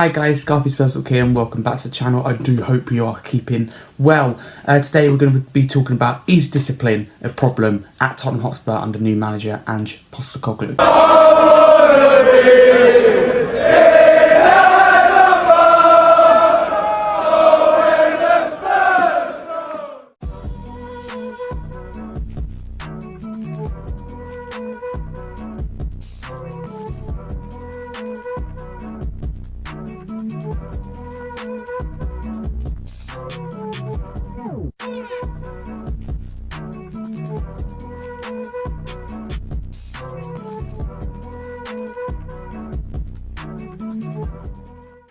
Hi guys, Spurs here and welcome back to the channel. I do hope you are keeping well. Today we're going to be talking about, is discipline a problem at Tottenham Hotspur under new manager Ange Postecoglou?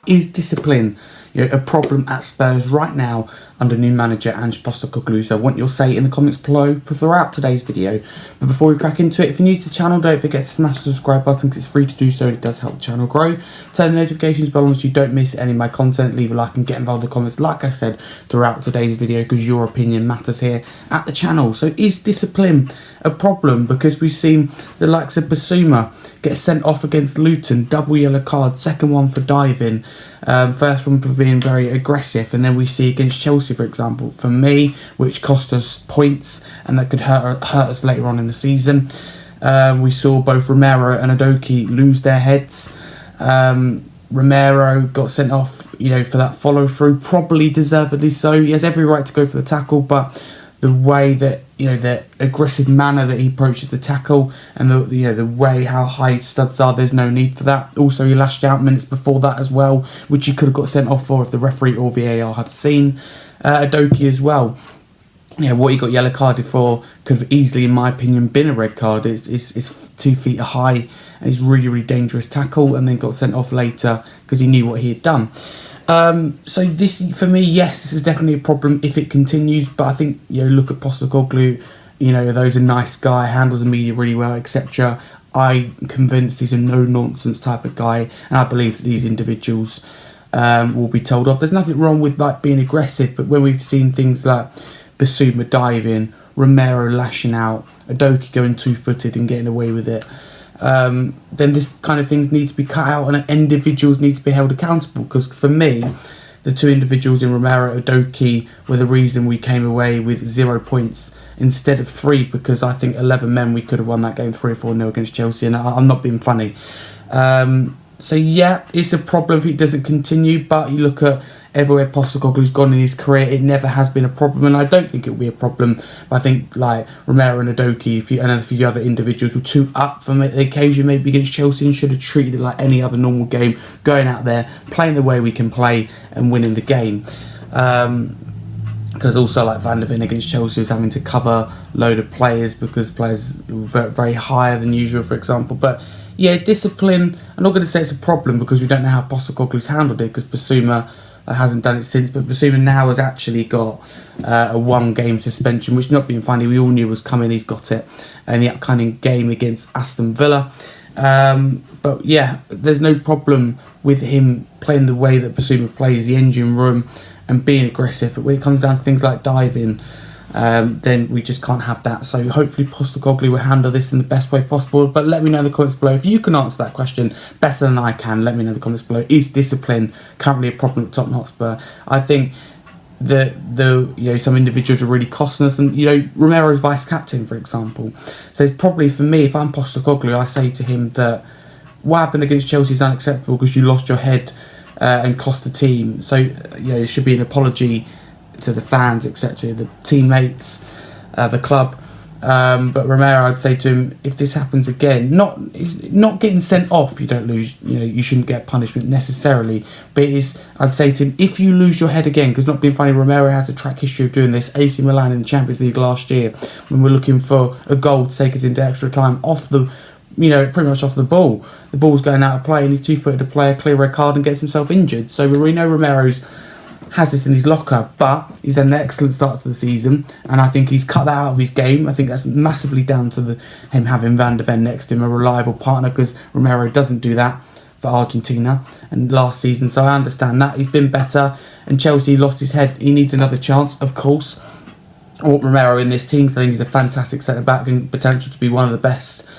Is discipline a problem at Spurs right now under new manager Ange Postecoglou? So I want your say in the comments below throughout today's video. But before we crack into it, if you're new to the channel, don't forget to smash the subscribe button because it's free to do so and it does help the channel grow. Turn the notifications bell on so you don't miss any of my content. Leave a like and get involved in the comments, like I said, throughout today's video, because your opinion matters here at the channel. So is discipline a problem? Because we've seen the likes of Bissouma get sent off against Luton, double yellow card, second one for diving, first one for being very aggressive, and then we see against Chelsea, for example, for me, which cost us points and that could hurt us later on in the season. We saw both Romero and Udogie lose their heads. Romero got sent off, for that follow through, probably deservedly so. He has every right to go for the tackle, but the way that the aggressive manner that he approaches the tackle and the way how high studs are, there's no need for that. Also, he lashed out minutes before that as well, which he could have got sent off for if the referee or VAR had seen. Udogie as well. What he got yellow carded for could have easily, in my opinion, been a red card. It's 2 feet high and it's really dangerous tackle, and then got sent off later because he knew what he had done. So this, for me, yes, this is definitely a problem if it continues. But I think, look at Postecoglou, though he's a nice guy, handles the media really well, etc. I'm convinced he's a no-nonsense type of guy, and I believe that these individuals will be told off. There's nothing wrong with being aggressive, but when we've seen things like Bissouma diving, Romero lashing out, Udogie going two-footed and getting away with it, then this kind of things needs to be cut out and individuals need to be held accountable. Because for me, the two individuals in Romero and Udogie were the reason we came away with 0 points instead of 3, because I think 11 men we could have won that game 3 or 4-0 against Chelsea, and I'm not being funny. So yeah, it's a problem if it doesn't continue, but you look at everywhere Postecoglou's gone in his career, it never has been a problem, and I don't think it will be a problem. But I think like Romero and Udogie and a few other individuals were too up for the occasion, maybe against Chelsea, and should have treated it like any other normal game, going out there, playing the way we can play and winning the game. Because also like Van der Ven against Chelsea was having to cover a load of players because players were very, very higher than usual, for example. But yeah, discipline, I'm not going to say it's a problem because we don't know how Postecoglou's handled it, because Bissouma hasn't done it since, but Bissouma now has actually got a 1-game suspension, which, not being funny, we all knew was coming. He's got it in the upcoming game against Aston Villa. But yeah, there's no problem with him playing the way that Bissouma plays, the engine room, and being aggressive. But when it comes down to things like diving, then we just can't have that. So hopefully Postecoglou will handle this in the best way possible. But let me know in the comments below if you can answer that question better than I can. Let me know in the comments below. Is discipline currently a problem at Tottenham Hotspur? I think that some individuals are really costing us, and Romero's vice captain, for example. So it's probably, for me, if I'm Postecoglou, I say to him that what happened against Chelsea is unacceptable because you lost your head and cost the team. So there should be an apology to the fans, etc., the teammates, the club. But Romero, I'd say to him, if this happens again, not getting sent off, you don't lose, you shouldn't get punishment necessarily, but I'd say to him, if you lose your head again, because, not being funny, Romero has a track history of doing this. AC Milan in the Champions League last year, when we're looking for a goal to take us into extra time, off the pretty much off the ball. The ball's going out of play and he's two-footed to play a clear red card and gets himself injured. So we know Romero's has this in his locker, but he's had an excellent start to the season, and I think he's cut that out of his game. I think that's massively down to him having Van der Ven next to him, a reliable partner, because Romero doesn't do that for Argentina and last season. So I understand that. He's been better, and Chelsea lost his head. He needs another chance, of course. I want Romero in this team, because I think he's a fantastic centre-back and potential to be one of the best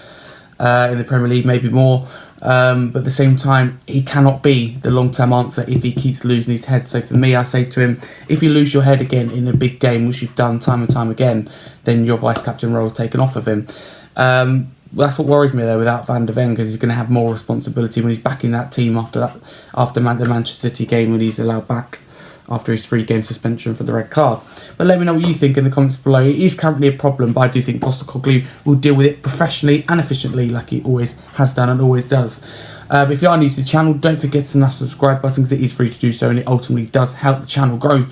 in the Premier League, maybe more. But at the same time, he cannot be the long-term answer if he keeps losing his head. So for me, I say to him, if you lose your head again in a big game, which you've done time and time again, then your vice-captain role is taken off of him. That's what worries me though without Van de Ven, because he's going to have more responsibility when he's back in that team after the Manchester City game, when he's allowed back after his 3-game suspension for the red card. But let me know what you think in the comments below. It is currently a problem, but I do think Postecoglou will deal with it professionally and efficiently, like he always has done and always does. If you are new to the channel, don't forget to smash the subscribe button, because it is free to do so and it ultimately does help the channel grow.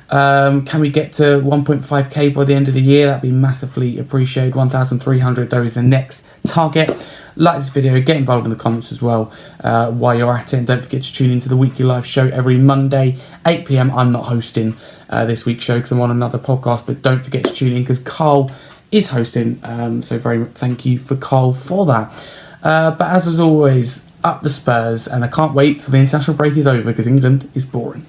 Can we get to 1.5k by the end of the year? That'd be massively appreciated. 1,300 though is the next target. Like this video, get involved in the comments as well while you're at it, and don't forget to tune into the weekly live show every Monday 8 PM. I'm not hosting this week's show because I'm on another podcast, but don't forget to tune in because Carl is hosting, so very thank you for Carl for that. But as always, up the Spurs, and I can't wait till the international break is over because England is boring.